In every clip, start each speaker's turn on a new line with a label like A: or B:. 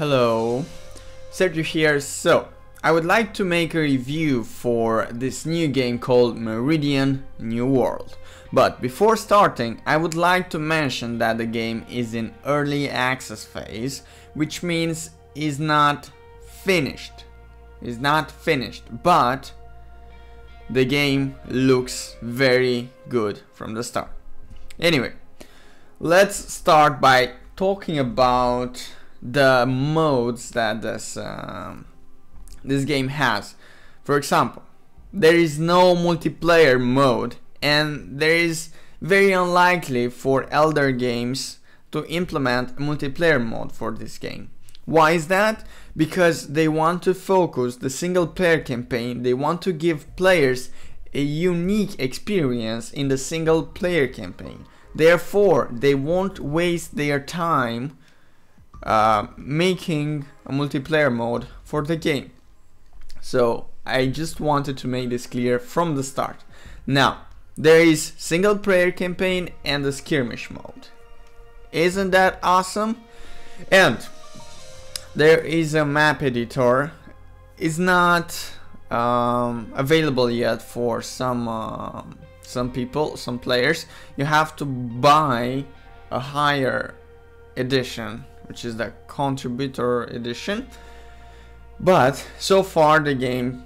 A: Hello, Sergio here. So, I would like to make a review for this new game called Meridian-New-World. But before starting, I would like to mention that the game is in early access phase, which means is not finished. But the game looks very good from the start. Anyway, let's start by talking about the modes that this game has. For example, there is no multiplayer mode, and there is very unlikely for elder games to implement a multiplayer mode for this game. Why is that? Because they want to focus the single player campaign. They want to give players a unique experience in the single player campaign. Therefore, they won't waste their time making a multiplayer mode for the game. So I just wanted to make this clear from the start. Now, there is single player campaign and the skirmish mode. Isn't that awesome? And there is a map editor. It's not available yet for some people, some players. You have to buy a higher edition, which is the contributor edition. But so far the game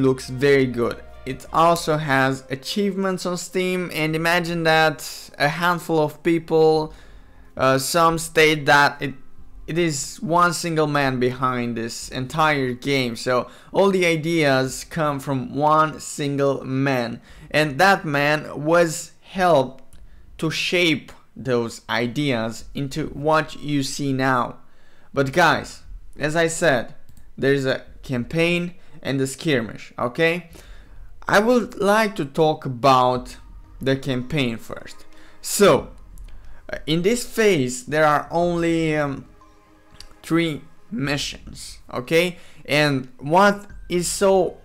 A: looks very good. It also has achievements on Steam, and imagine that a handful of people, some state that it is one single man behind this entire game. So all the ideas come from one single man, and that man was helped to shape those ideas into what you see now. But guys, as I said, there's a campaign and a skirmish, okay? I would like to talk about the campaign first. So, in this phase, there are only 3 missions, okay? And what is so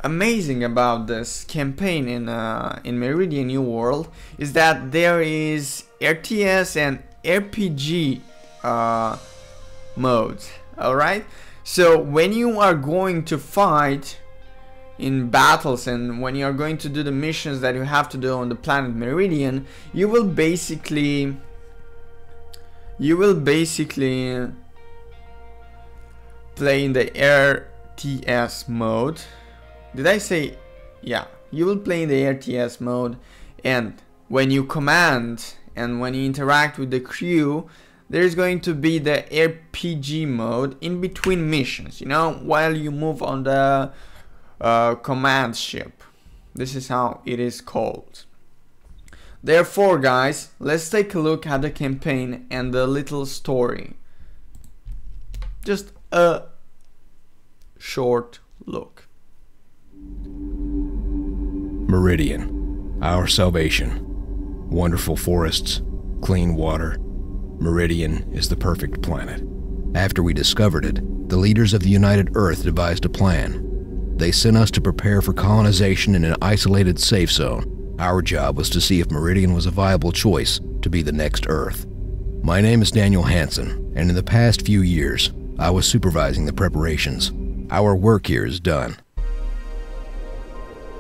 A: amazing about this campaign in Meridian-New-World is that there is RTS and RPG modes, alright? So when you are going to fight in battles and when you are going to do the missions that you have to do on the planet Meridian, you will basically play in the RTS mode. Did I say? Yeah, you will play in the RTS mode, and when you command and when you interact with the crew, there's going to be the RPG mode in between missions, you know, while you move on the command ship. This is how it is called. Therefore, guys, let's take a look at the campaign and the little story. Just a short look.
B: Meridian, our salvation. Wonderful forests, clean water. Meridian is the perfect planet. After we discovered it, the leaders of the United Earth devised a plan. They sent us to prepare for colonization in an isolated safe zone. Our job was to see if Meridian was a viable choice to be the next Earth. My name is Daniel Hansen, and in the past few years, I was supervising the preparations. Our work here is done.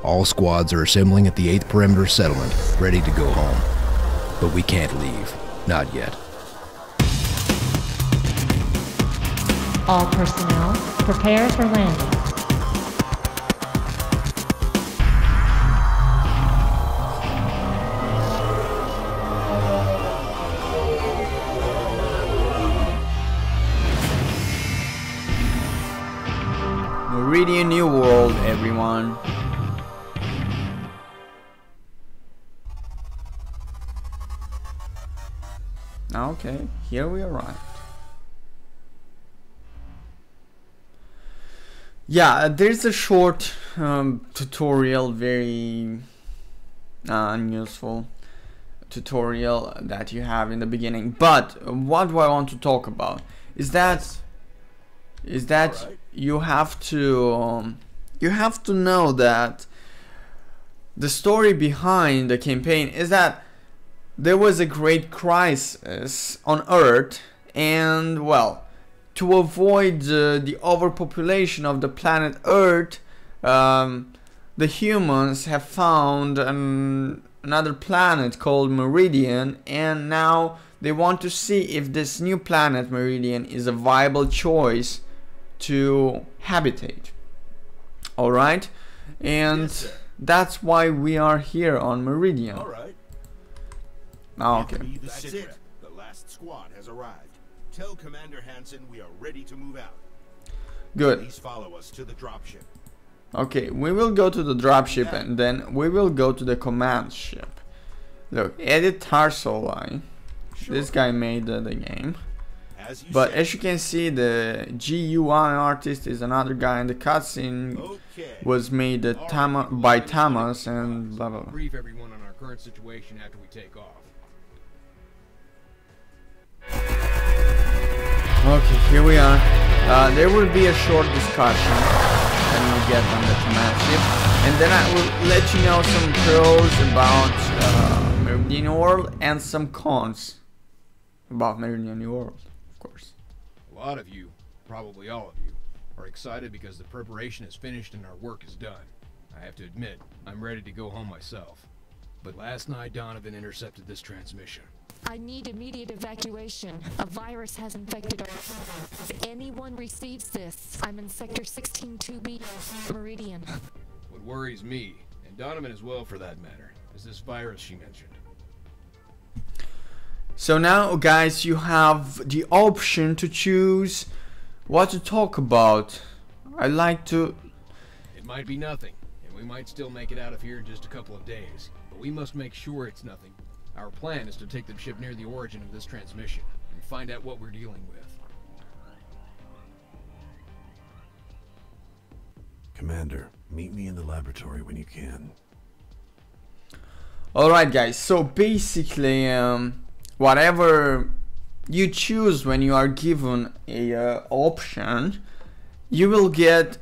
B: All squads are assembling at the 8th Perimeter Settlement, ready to go home. But we can't leave. Not yet.
C: All personnel, prepare for landing.
A: Meridian-New-World, everyone. Okay, here we arrived. Yeah, there's a short tutorial, very unuseful tutorial that you have in the beginning. But what do I want to talk about is that you have to know that the story behind the campaign is that there was a great crisis on Earth, and well, to avoid the overpopulation of the planet Earth, the humans have found another planet called Meridian, and now they want to see if this new planet Meridian is a viable choice to habitate. Alright, and yes, that's why we are here on Meridian.
D: Alright.
A: Oh, okay.
D: That's it. The last squad has arrived. Tell Commander Hansen we are ready to move out.
A: Good.
D: Please follow us to the dropship.
A: Okay, we will go to the dropship and then we will go to the command ship. Look, edit Tarsoli. Sure. This guy made the game. But as you can see, the GUI artist is another guy, and the cutscene was made by Thomas and blah blah blah.
B: Brief everyone on our current situation after we take off.
A: Okay, here we are. There will be a short discussion when we get on the command ship, and then I will let you know some pros about meridian-new-world and some cons about meridian-new-world, of course.
B: A lot of you, probably all of you, are excited because the preparation is finished and our work is done. I have to admit, I'm ready to go home myself. But last night Donovan intercepted this transmission.
E: I need immediate evacuation. A virus has infected our planet. If anyone receives this, I'm in Sector 16-2B, Meridian.
B: What worries me, and Donovan as well for that matter, is this virus she mentioned.
A: So now, guys, you have the option to choose what to talk about. I like to...
B: It might be nothing, and we might still make it out of here in just a couple of days, but we must make sure it's nothing. Our plan is to take the ship near the origin of this transmission and find out what we're dealing with.
D: Commander, meet me in the laboratory when you can.
A: Alright, guys, so basically, whatever you choose when you are given a option, you will get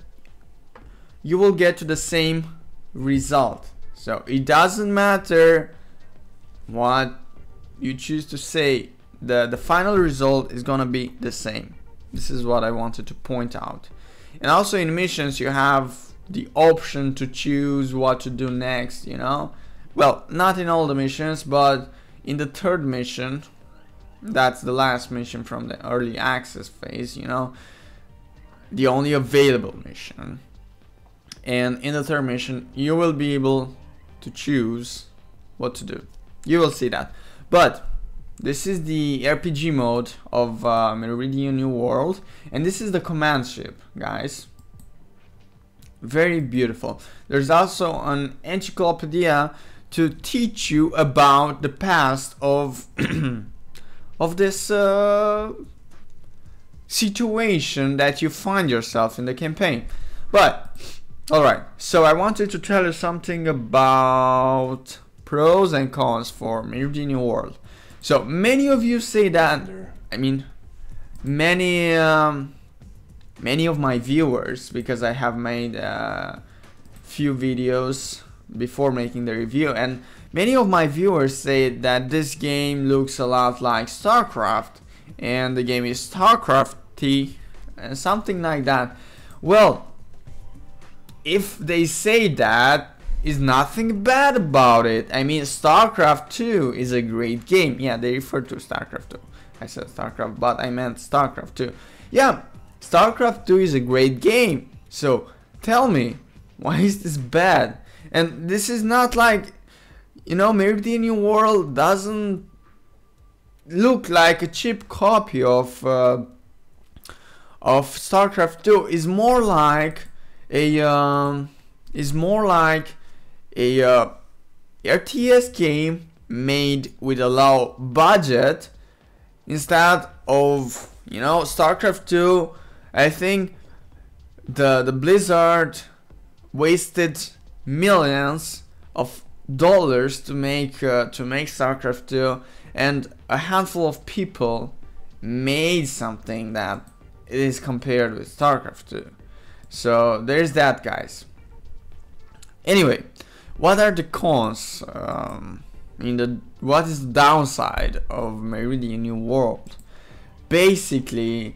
A: to the same result. So it doesn't matter what you choose to say, the final result is gonna be the same. This is what I wanted to point out. And also in missions you have the option to choose what to do next, you know. Well, not in all the missions, but in the third mission, that's the last mission from the early access phase, you know, the only available mission. And in the third mission you will be able to choose what to do. You will see that. But this is the RPG mode of Meridian-new-world, and this is the command ship, guys. Very beautiful. There's also an encyclopedia to teach you about the past of of this situation that you find yourself in the campaign. But alright, so I wanted to tell you something about pros and cons for Meridian-new-world. So many of you say that, I mean, many of my viewers, because I have made a few videos before making the review, and many of my viewers say that this game looks a lot like StarCraft, and the game is StarCraft-y, and something like that. Well, if they say that, is nothing bad about it. I mean, StarCraft 2 is a great game. Yeah, they refer to StarCraft 2. I said StarCraft, but I meant StarCraft 2. Yeah, StarCraft 2 is a great game. So tell me, why is this bad? And this is not like, you know, Meridian-new-world doesn't look like a cheap copy of StarCraft 2. It's more like a RTS game made with a low budget instead of, you know, StarCraft 2. I think the Blizzard wasted millions of dollars to make StarCraft 2, and a handful of people made something that is compared with StarCraft 2. So there's that, guys. Anyway, what are the cons? What is the downside of Meridian-new-world? Basically,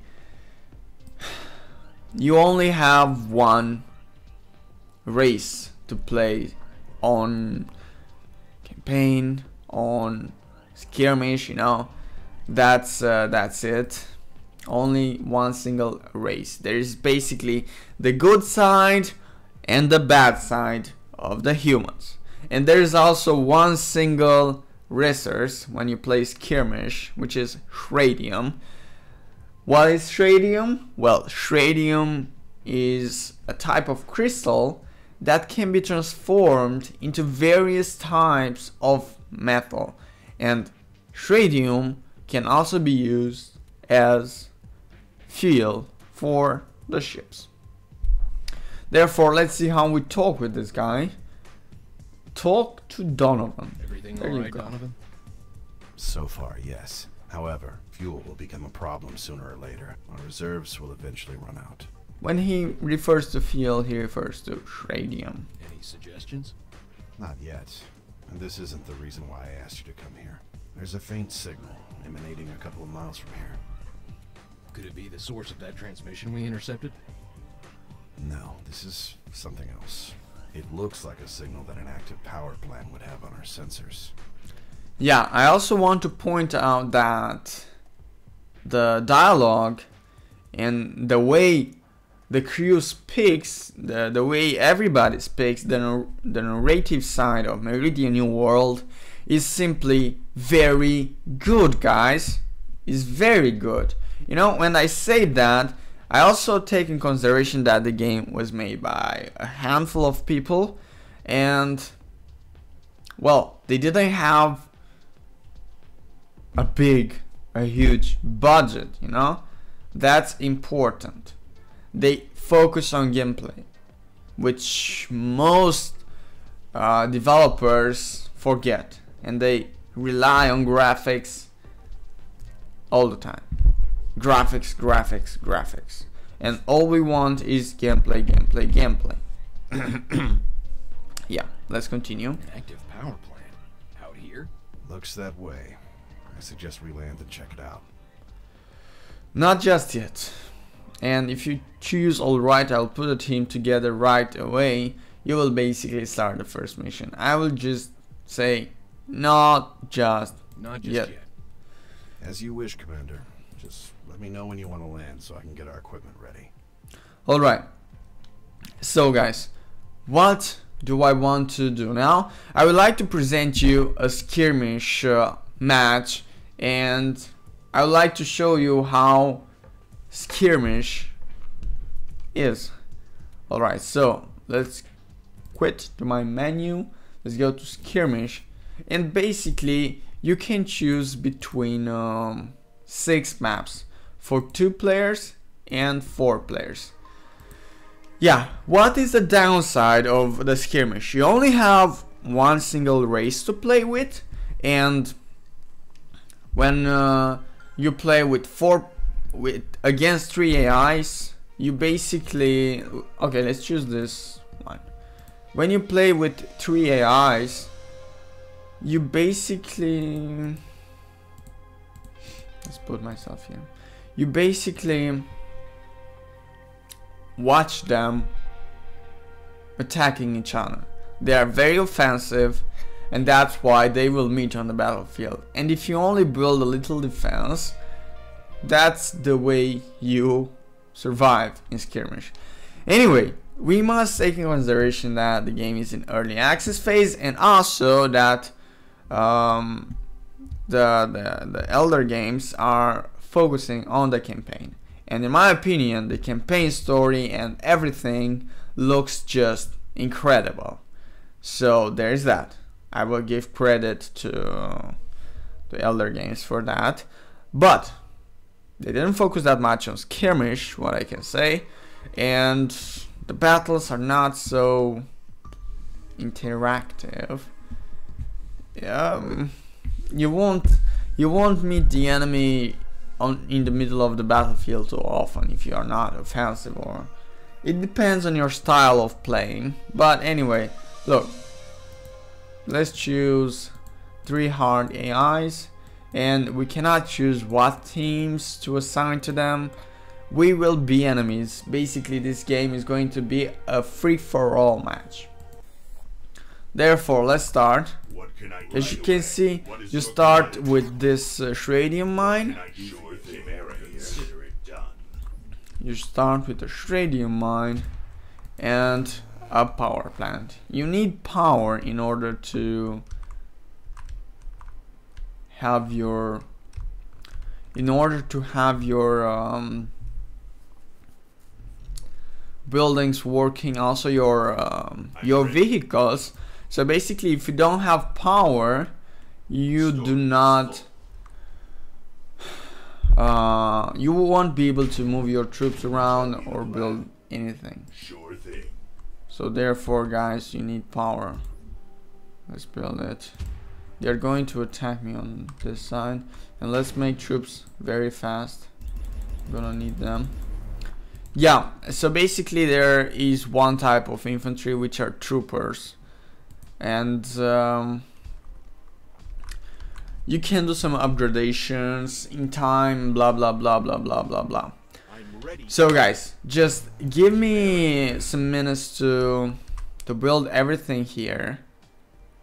A: you only have one race to play on campaign, on skirmish, you know. That's it. Only one single race. There is basically the good side and the bad side of the humans. And there is also one single resource when you play skirmish, which is Shradium. What is Shradium? Well, Shradium is a type of crystal that can be transformed into various types of metal, and Shradium can also be used as fuel for the ships. Therefore, let's see how we talk with this guy. Talk to Donovan.
B: Everything
A: There
B: all
A: you
B: right,
A: go.
B: Donovan?
D: So far, yes. However, fuel will become a problem sooner or later. Our reserves will eventually run out.
A: When he refers to fuel, he refers to Shradium.
B: Any suggestions?
D: Not yet. And this isn't the reason why I asked you to come here. There's a faint signal emanating a couple of miles from here.
B: Could it be the source of that transmission we intercepted?
D: No, this is something else. It looks like a signal that an active power plant would have on our sensors.
A: Yeah, I also want to point out that the dialogue and the way the crew speaks, the way everybody speaks, the narrative side of Meridian-New-World is simply very good, guys. Is very good. You know, when I say that, I also take in consideration that the game was made by a handful of people, and well, they didn't have a huge budget, you know. That's important. They focus on gameplay, which most developers forget, and they rely on graphics all the time. Graphics, graphics, graphics, and all we want is gameplay, gameplay, gameplay. Yeah, let's continue.
B: An active power plant out here?
D: Looks that way. I suggest we land and check it out.
A: Not just yet. And if you choose alright, I'll put a team together right away. You will basically start the first mission. I will just say not just yet.
D: As you wish, Commander. Just let me know when you want to land so I can get our equipment ready.
A: Alright. So guys, what do I want to do now? I would like to present you a skirmish match, and I would like to show you how skirmish is. Alright, so let's quit to my menu. Let's go to skirmish, and basically you can choose between 6 maps for 2 players and 4 players. Yeah, what is the downside of the skirmish? You only have one single race to play with, and when you play with against 3 AIs, you basically, okay, let's choose this one. When you play with 3 AIs, you basically, let's put myself here. You basically watch them attacking each other. They are very offensive, and that's why they will meet on the battlefield. And if you only build a little defense, that's the way you survive in skirmish. Anyway, we must take in consideration that the game is in early access phase, and also that the elder games are focusing on the campaign. And in my opinion, the campaign story and everything looks just incredible. So there's that. I will give credit to the elder games for that. But they didn't focus that much on skirmish, what I can say. And the battles are not so interactive. You won't meet the enemy in the middle of the battlefield too often if you are not offensive, or it depends on your style of playing. But anyway, look, let's choose 3 hard AIs, and we cannot choose what teams to assign to them. we will be enemies. Basically, this game is going to be a free-for-all match. Therefore, let's start. As you can see, you start with this Shradium mine. You start with a Shradium mine and a power plant. You need power in order to have your buildings working, also your vehicles. So basically, if you don't have power, you do not you won't be able to move your troops around or build anything. So therefore, guys, you need power. Let's build it. They're going to attack me on this side, and let's make troops very fast. I'm gonna need them. Yeah, so basically there is one type of infantry, which are troopers, and you can do some upgradations in time, blah blah blah blah blah blah blah. So guys, just give me some minutes to build everything here,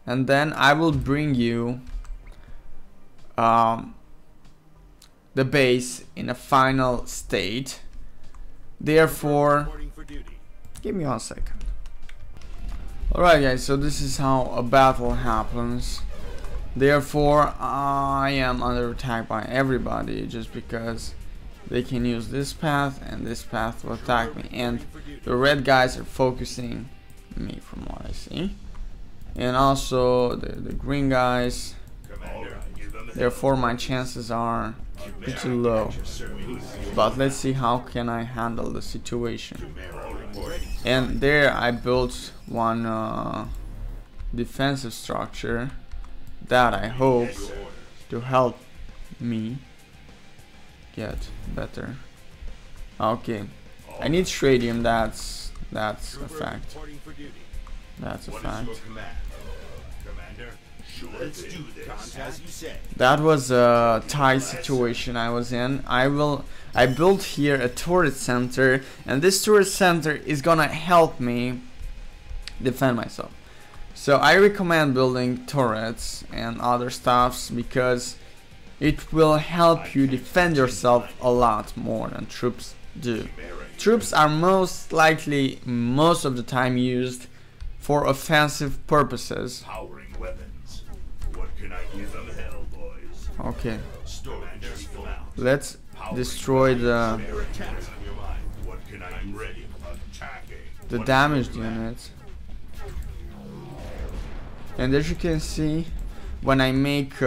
A: and then I will bring you the base in a final state. Therefore, give me 1 second. Alright guys, so this is how a battle happens. Therefore, I am under attack by everybody just because they can use this path and this path to attack me, and the red guys are focusing me from what I see, and also the green guys. Therefore my chances are pretty low, but let's see how can I handle the situation. And there I built one defensive structure that I hope to help me get better. Okay, I need Shradium. That's a fact. That's a fact. That was a tight situation I was in. I built here a turret center, and this turret center is gonna help me defend myself. So I recommend building turrets and other stuffs because it will help you defend yourself a lot more than troops do. Troops are most likely most of the time used for offensive purposes. Okay, let's destroy the damaged units. And as you can see, when I make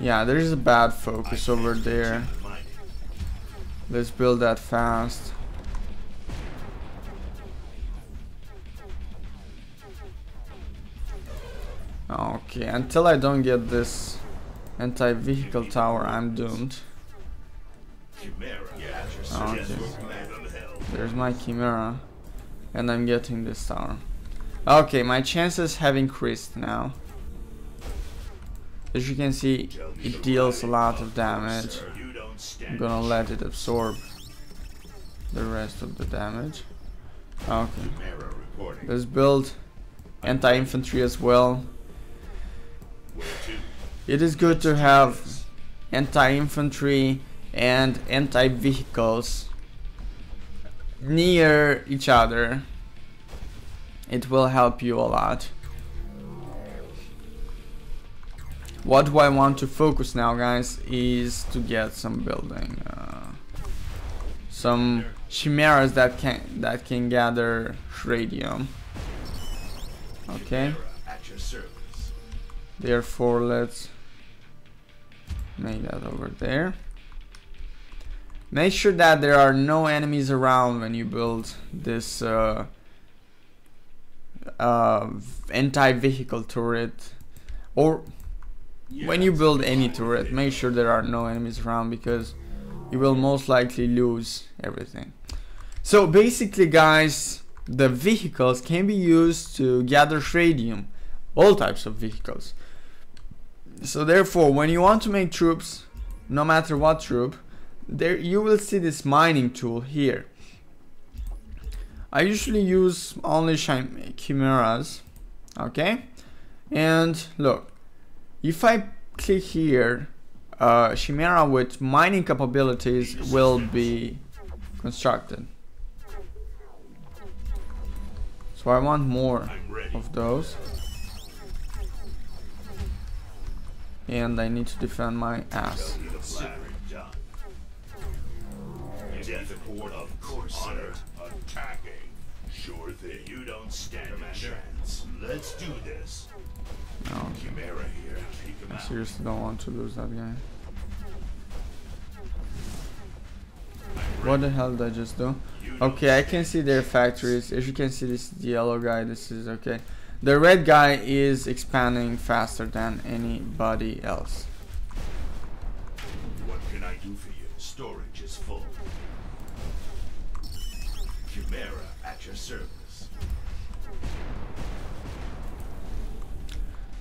A: yeah, there is a bad focus over there. Let's build that fast. Okay, until I don't get this anti-vehicle tower, I'm doomed. Okay, there's my Chimera, and I'm getting this tower. Okay, my chances have increased now. As you can see, it deals a lot of damage. I'm gonna let it absorb the rest of the damage. Okay, let's build anti-infantry as well. It is good to have anti-infantry and anti-vehicles near each other. It will help you a lot. What do I want to focus now, guys, is to get some building, some chimeras that can gather Shradium. Okay. Therefore, let's make that over there. Make sure that there are no enemies around when you build this anti-vehicle turret, or when you build any turret. Make sure there are no enemies around because you will most likely lose everything. So basically, guys, the vehicles can be used to gather Shradium, all types of vehicles. So therefore, when you want to make troops, no matter what troop, there you will see this mining tool here. I usually use only chimeras, okay? And look, if I click here, chimera with mining capabilities will be constructed. So I want more of those. And I need to defend my ass.
F: Of course, sir. Attacking. Sure thing. You don't stand a chance. Let's do this.
A: No,
F: Chimera here. Take him
A: I
F: out.
A: seriously don't want to lose that guy. What the hell did I just do? Okay, I can see their factories. As you can see, this is the yellow guy. This is okay. The red guy is expanding faster than anybody else.
F: What can I do for you? Storage is full. Chimera at your service.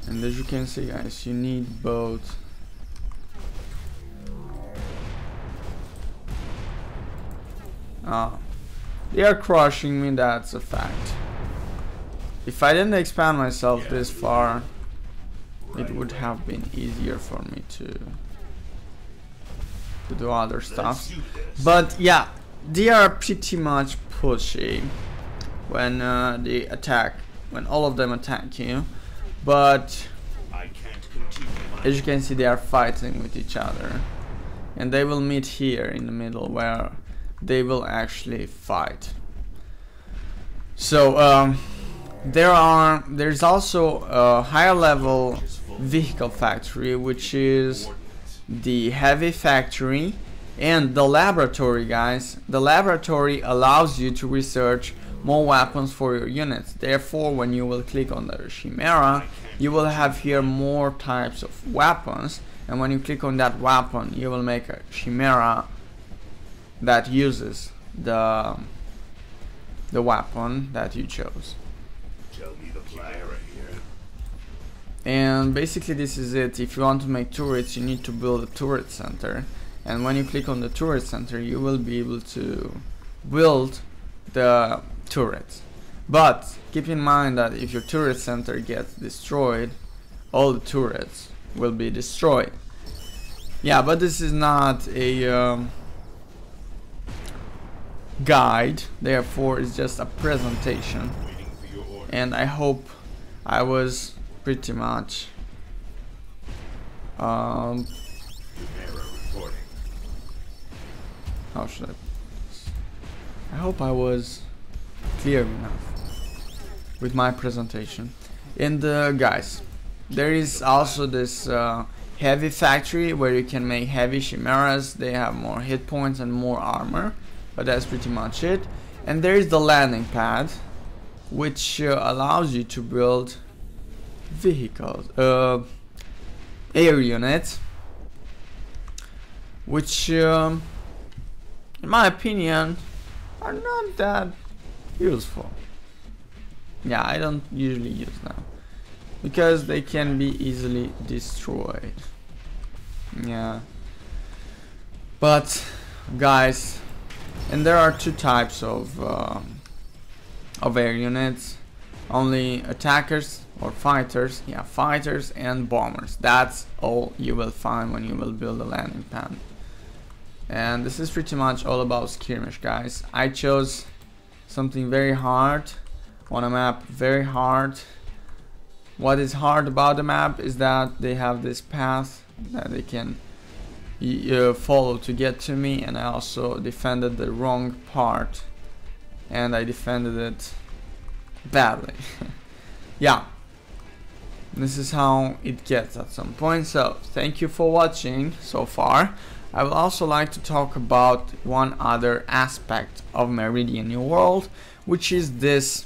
A: And as you can see, guys, you need both. They are crushing me, that's a fact. If I didn't expand myself this far, it would have been easier for me to do other stuff. But yeah, they are pretty much pushy when they attack, when all of them attack you. But as you can see, they are fighting with each other, and they will meet here in the middle where they will actually fight. So there's also a higher level vehicle factory, which is the heavy factory, and the laboratory, guys. The laboratory allows you to research more weapons for your units. Therefore, when you will click on the chimera, you will have here more types of weapons, and when you click on that weapon, you will make a chimera that uses the weapon that you chose.
F: Tell me the plan here.
A: And basically this is it. If you want to make turrets, you need to build a turret center, and when you click on the turret center, you will be able to build the turrets. But keep in mind that if your turret center gets destroyed, all the turrets will be destroyed. Yeah, but this is not a guide, therefore it's just a presentation, and I hope I was pretty much how should I hope I was clear enough with my presentation. And guys, there is also this heavy factory where you can make heavy chimeras. They have more hit points and more armor, but that's pretty much it. And there is the landing pad, which allows you to build vehicles, air units, which in my opinion are not that useful. Yeah, I don't usually use them because they can be easily destroyed. Yeah, but guys, and there are two types of air units: only attackers or fighters. Yeah, fighters and bombers. That's all you will find when you will build a landing pad. And this is pretty much all about Skirmish, guys. I chose something very hard on a map, very hard. What is hard about the map is that they have this path that they can follow to get to me, and I also defended the wrong part, and I defended it badly. Yeah, this is how it gets at some point. So thank you for watching so far. I would also like to talk about one other aspect of Meridian New World, which is this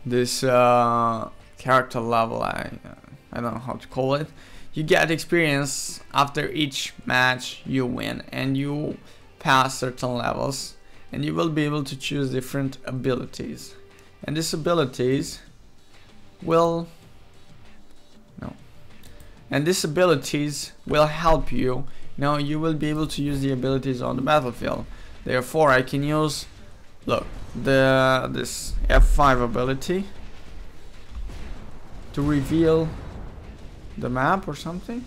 A: character level. I don't know how to call it. You get experience after each match you win, and you pass certain levels, and you will be able to choose different abilities, and these abilities will and these abilities will help you. Now you will be able to use the abilities on the battlefield. Therefore I can use, look, this F5 ability to reveal the map or something,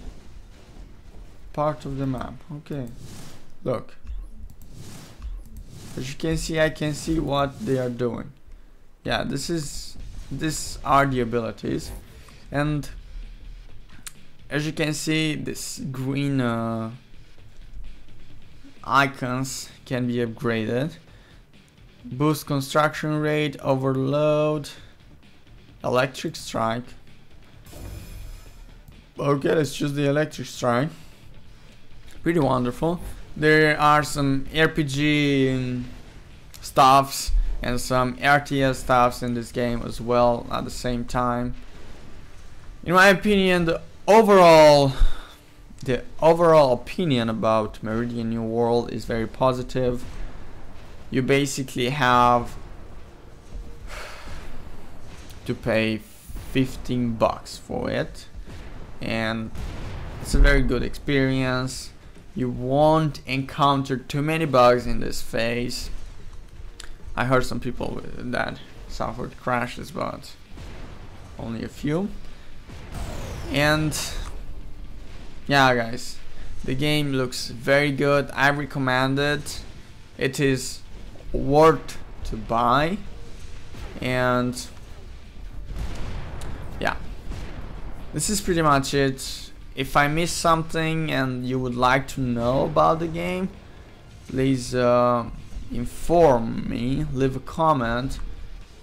A: part of the map. Okay, look, as you can see, I can see what they are doing. Yeah, these are the abilities, and as you can see, this green icons can be upgraded. Boost construction rate, overload, electric strike. Okay, let's choose the electric strike. Pretty wonderful. There are some RPG stuffs and some RTS stuffs in this game as well at the same time. In my opinion, the overall opinion about Meridian-New World is very positive. You basically have to pay $15 for it, and it's a very good experience. You won't encounter too many bugs in this phase. I heard some people that suffered crashes, but only a few. And yeah, guys, the game looks very good. I recommend it. It is worth to buy. And yeah, this is pretty much it. If I missed something and you would like to know about the game, please inform me, leave a comment,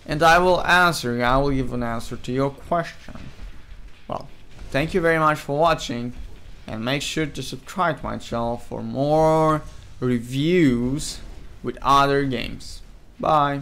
A: and I will answer you. I will give an answer to your question. Well, thank you very much for watching, and make sure to subscribe to my channel for more reviews with other games. Bye.